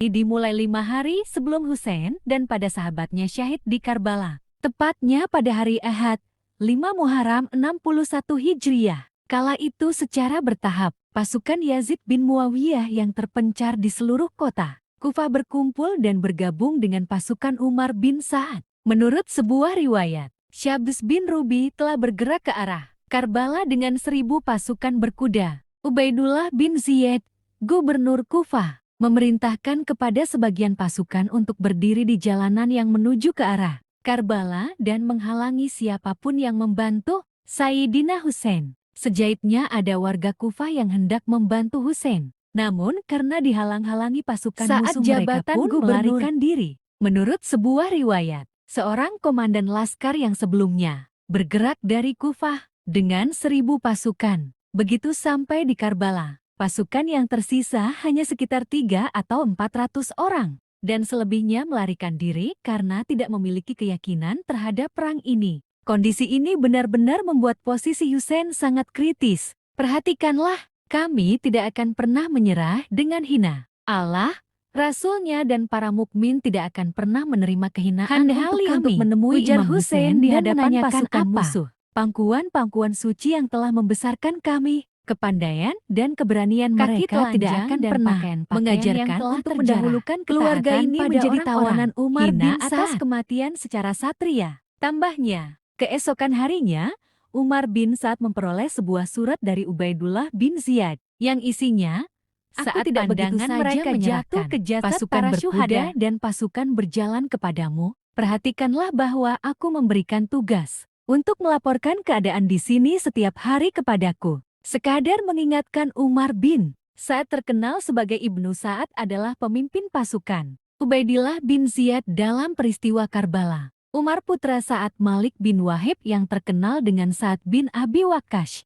dimulai 5 hari sebelum Husain dan pada sahabatnya syahid di Karbala. Tepatnya pada hari Ahad, 5 Muharram 61 Hijriah. Kala itu secara bertahap, pasukan Yazid bin Muawiyah yang terpencar di seluruh kota Kufah berkumpul dan bergabung dengan pasukan Umar bin Sa'ad. Menurut sebuah riwayat, Syabs bin Rubi telah bergerak ke arah Karbala dengan 1000 pasukan berkuda. Ubaidullah bin Ziyad, gubernur Kufah, memerintahkan kepada sebagian pasukan untuk berdiri di jalanan yang menuju ke arah Karbala dan menghalangi siapapun yang membantu Sayyidina Husain. Sejaitnya ada warga Kufah yang hendak membantu Husain. Namun karena dihalang-halangi pasukan musuh mereka pun melarikan diri. Menurut sebuah riwayat, seorang komandan laskar yang sebelumnya bergerak dari Kufah dengan 1000 pasukan. Begitu sampai di Karbala, pasukan yang tersisa hanya sekitar 3 atau 400 orang. Dan selebihnya melarikan diri karena tidak memiliki keyakinan terhadap perang ini. Kondisi ini benar-benar membuat posisi Husain sangat kritis. Perhatikanlah, kami tidak akan pernah menyerah dengan hina. Allah, Rasulnya dan para mukmin tidak akan pernah menerima kehinaan untuk menemui Imam Husain di hadapan pasukan musuh. Pangkuan-pangkuan suci yang telah membesarkan kami, kepandaian dan keberanian mereka tidak akan pernah mengajarkan untuk mendahulukan keluarga ini menjadi tawanan Umar bin Sa'ad atas kematian secara satria. Tambahnya, keesokan harinya, Umar bin Sa'ad memperoleh sebuah surat dari Ubaidullah bin Ziyad yang isinya, saat tidak begitu saja mereka jatuh ke jasad pasukan berkuda dan pasukan berjalan kepadamu, perhatikanlah bahwa aku memberikan tugas untuk melaporkan keadaan di sini setiap hari kepadaku. Sekadar mengingatkan Umar bin Sa'ad terkenal sebagai Ibnu Sa'ad adalah pemimpin pasukan Ubaidillah bin Ziyad dalam peristiwa Karbala. Umar putra Sa'ad Malik bin Wahib yang terkenal dengan Sa'ad bin Abi Waqqas.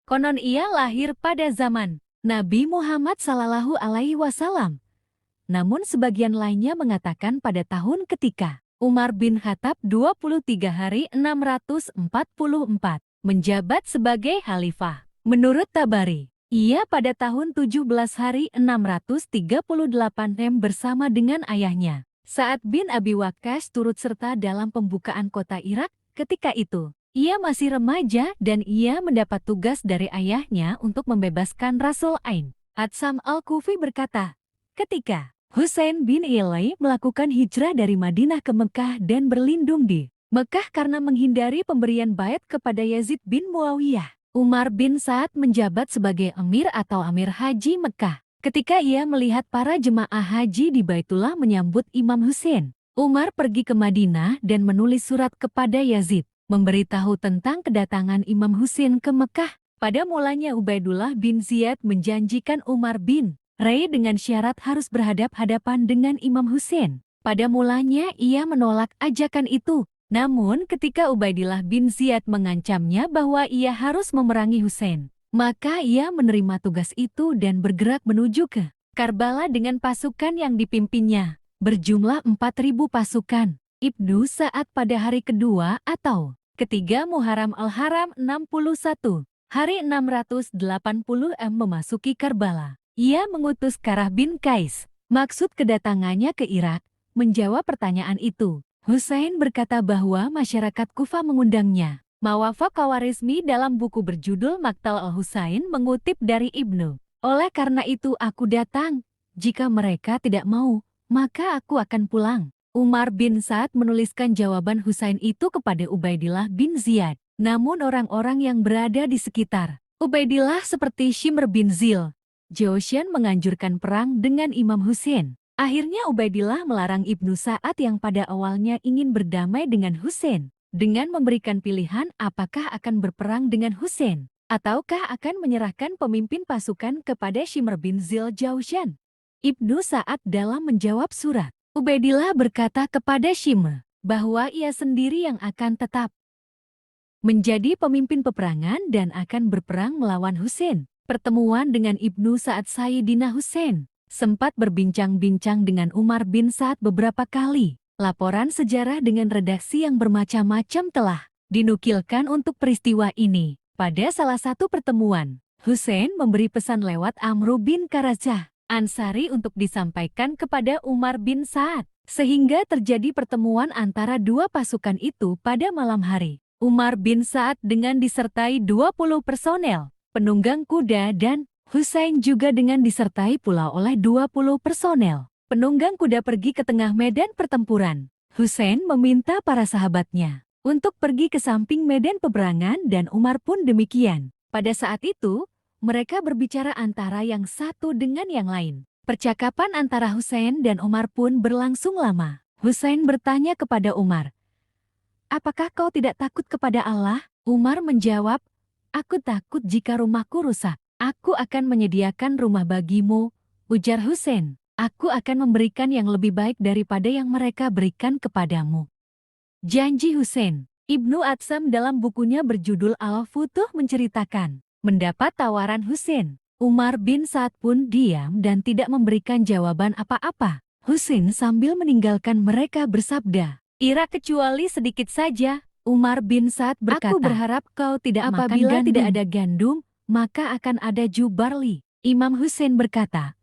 Konon ia lahir pada zaman Nabi Muhammad SAW. Namun sebagian lainnya mengatakan pada tahun ketika Umar bin Khattab 23 hari 644 menjabat sebagai khalifah. Menurut Tabari, ia pada tahun 17 hari 638 bersama dengan ayahnya Sa'ad bin Abi Waqqas turut serta dalam pembukaan kota Irak. Ketika itu, ia masih remaja dan ia mendapat tugas dari ayahnya untuk membebaskan Rasul Ain. Atsam al-Kufi berkata, ketika Husain bin Ali melakukan hijrah dari Madinah ke Mekah dan berlindung di Mekah karena menghindari pemberian bait kepada Yazid bin Muawiyah, Umar bin Sa'ad menjabat sebagai Amir atau Amir Haji Mekah. Ketika ia melihat para jemaah haji di Baitullah menyambut Imam Husain, Umar pergi ke Madinah dan menulis surat kepada Yazid, memberitahu tentang kedatangan Imam Husain ke Mekah. Pada mulanya Ubaidullah bin Ziyad menjanjikan Umar bin Rai dengan syarat harus berhadap-hadapan dengan Imam Husain. Pada mulanya ia menolak ajakan itu. Namun ketika Ubaidillah bin Ziyad mengancamnya bahwa ia harus memerangi Husain, maka ia menerima tugas itu dan bergerak menuju ke Karbala dengan pasukan yang dipimpinnya, berjumlah 4.000 pasukan. Ibnu Sa'ad pada hari kedua atau ketiga Muharram al-Haram 61, hari 680 memasuki Karbala. Ia mengutus Karah bin Qais. Maksud kedatangannya ke Irak, menjawab pertanyaan itu. Husain berkata bahwa masyarakat Kufah mengundangnya. Mawafaq Khawarizmi dalam buku berjudul Maqtal al-Husain mengutip dari Ibnu. Oleh karena itu aku datang. Jika mereka tidak mau, maka aku akan pulang. Umar bin Sa'ad menuliskan jawaban Husain itu kepada Ubaidillah bin Ziyad. Namun orang-orang yang berada di sekitar Ubaidillah seperti Shimr bin Zil, Joshan menganjurkan perang dengan Imam Husain. Akhirnya Ubaidillah melarang Ibnu Sa'ad yang pada awalnya ingin berdamai dengan Husain, dengan memberikan pilihan apakah akan berperang dengan Husain, ataukah akan menyerahkan pemimpin pasukan kepada Shimr bin Zil Jawshan. Ibnu Sa'ad dalam menjawab surat, Ubaidillah berkata kepada Shimr bahwa ia sendiri yang akan tetap menjadi pemimpin peperangan dan akan berperang melawan Husain. Pertemuan dengan Ibnu Sa'ad Sayyidina Husain sempat berbincang-bincang dengan Umar bin Sa'ad beberapa kali. Laporan sejarah dengan redaksi yang bermacam-macam telah dinukilkan untuk peristiwa ini. Pada salah satu pertemuan, Husain memberi pesan lewat Amru bin Karazah Ansari untuk disampaikan kepada Umar bin Sa'ad. Sehingga terjadi pertemuan antara dua pasukan itu pada malam hari. Umar bin Sa'ad dengan disertai 20 personel, penunggang kuda dan Husain juga dengan disertai pula oleh 20 personel. Penunggang kuda pergi ke tengah medan pertempuran. Husain meminta para sahabatnya untuk pergi ke samping medan peperangan dan Umar pun demikian. Pada saat itu, mereka berbicara antara yang satu dengan yang lain. Percakapan antara Husain dan Umar pun berlangsung lama. Husain bertanya kepada Umar, "Apakah kau tidak takut kepada Allah?" Umar menjawab, "Aku takut jika rumahku rusak. Aku akan menyediakan rumah bagimu," ujar Husain. "Aku akan memberikan yang lebih baik daripada yang mereka berikan kepadamu." Janji Husain. Ibnu Atsam dalam bukunya berjudul Al-Futuh menceritakan, mendapat tawaran Husain, Umar bin Sa'ad pun diam dan tidak memberikan jawaban apa-apa. Husain sambil meninggalkan mereka bersabda, "Ira kecuali sedikit saja." Umar bin Sa'ad berkata, "Aku berharap kau tidak makan gandum. Apabila tidak ada gandum, maka akan ada jubarli." Imam Husain berkata,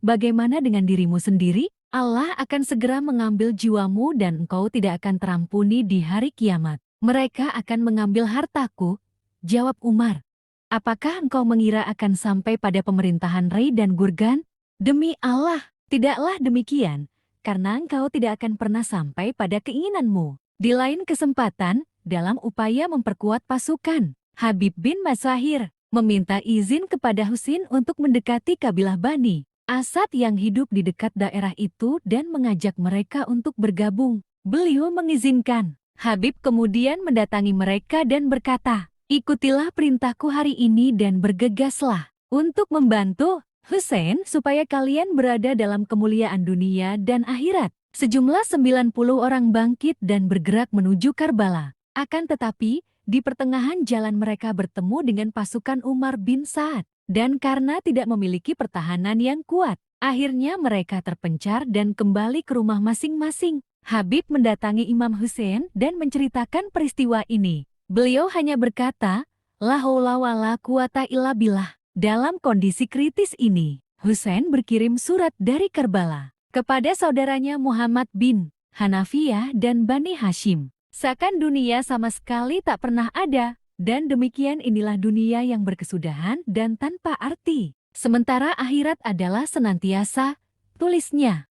"Bagaimana dengan dirimu sendiri? Allah akan segera mengambil jiwamu dan engkau tidak akan terampuni di hari kiamat." "Mereka akan mengambil hartaku," jawab Umar. "Apakah engkau mengira akan sampai pada pemerintahan Rai dan Gurgan? Demi Allah, tidaklah demikian, karena engkau tidak akan pernah sampai pada keinginanmu." Di lain kesempatan, dalam upaya memperkuat pasukan, Habib bin Masahir meminta izin kepada Husain untuk mendekati kabilah Bani Asad yang hidup di dekat daerah itu dan mengajak mereka untuk bergabung. Beliau mengizinkan. Habib kemudian mendatangi mereka dan berkata, "Ikutilah perintahku hari ini dan bergegaslah untuk membantu Husain supaya kalian berada dalam kemuliaan dunia dan akhirat." Sejumlah 90 orang bangkit dan bergerak menuju Karbala. Akan tetapi, di pertengahan jalan mereka bertemu dengan pasukan Umar bin Sa'ad. Dan karena tidak memiliki pertahanan yang kuat, akhirnya mereka terpencar dan kembali ke rumah masing-masing. Habib mendatangi Imam Husain dan menceritakan peristiwa ini. Beliau hanya berkata, "La haula wa la quwata illa billah." Dalam kondisi kritis ini, Husain berkirim surat dari Karbala kepada saudaranya Muhammad bin Hanafiyah dan Bani Hashim. Seakan dunia sama sekali tak pernah ada, dan demikian inilah dunia yang berkesudahan dan tanpa arti. Sementara akhirat adalah senantiasa, tulisnya.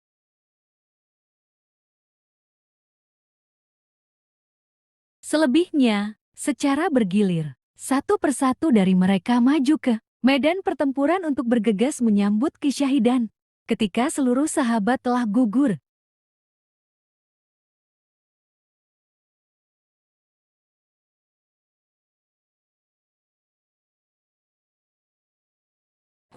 Selebihnya, secara bergilir, satu persatu dari mereka maju ke medan pertempuran untuk bergegas menyambut kesyahidan. Ketika seluruh sahabat telah gugur,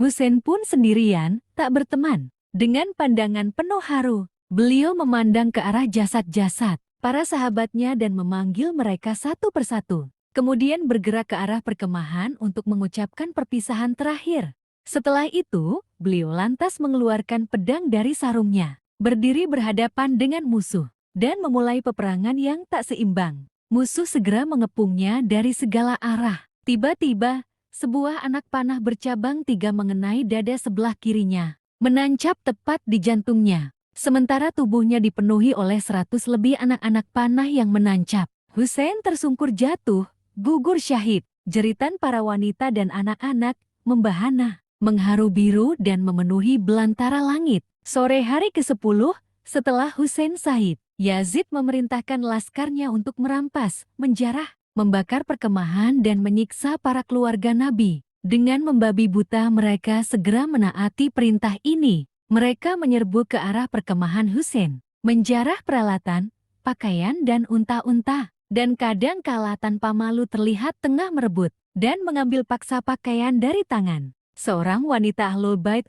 Husain pun sendirian, tak berteman. Dengan pandangan penuh haru, beliau memandang ke arah jasad-jasad para sahabatnya dan memanggil mereka satu persatu. Kemudian bergerak ke arah perkemahan untuk mengucapkan perpisahan terakhir. Setelah itu, beliau lantas mengeluarkan pedang dari sarungnya, berdiri berhadapan dengan musuh, dan memulai peperangan yang tak seimbang. Musuh segera mengepungnya dari segala arah. Tiba-tiba, sebuah anak panah bercabang 3 mengenai dada sebelah kirinya, menancap tepat di jantungnya. Sementara tubuhnya dipenuhi oleh 100 lebih anak-anak panah yang menancap. Husain tersungkur jatuh, gugur syahid. Jeritan para wanita dan anak-anak membahana, mengharu biru dan memenuhi belantara langit. Sore hari ke-10, setelah Husain syahid, Yazid memerintahkan laskarnya untuk merampas, menjarah, membakar perkemahan dan menyiksa para keluarga Nabi. Dengan membabi buta mereka segera menaati perintah ini. Mereka menyerbu ke arah perkemahan Husain, menjarah peralatan, pakaian dan unta-unta. Dan kadang kala tanpa malu terlihat tengah merebut dan mengambil paksa pakaian dari tangan seorang wanita Ahlul Bait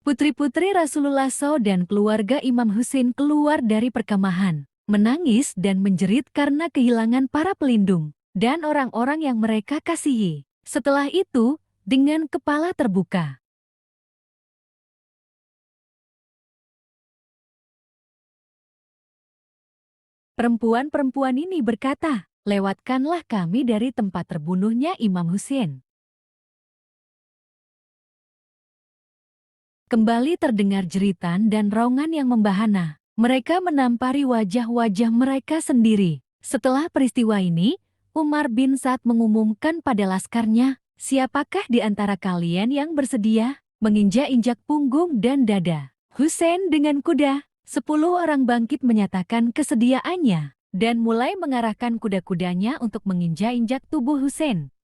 putri-putri Rasulullah SAW dan keluarga Imam Husain keluar dari perkemahan, menangis dan menjerit karena kehilangan para pelindung dan orang-orang yang mereka kasihi. Setelah itu, dengan kepala terbuka, perempuan-perempuan ini berkata, "Lewatkanlah kami dari tempat terbunuhnya Imam Husain." Kembali terdengar jeritan dan raungan yang membahana. Mereka menampari wajah-wajah mereka sendiri. Setelah peristiwa ini, Umar bin Sa'ad mengumumkan pada laskarnya, "Siapakah di antara kalian yang bersedia menginjak-injak punggung dan dada Husain dengan kuda?" 10 orang bangkit menyatakan kesediaannya dan mulai mengarahkan kuda-kudanya untuk menginjak-injak tubuh Husain.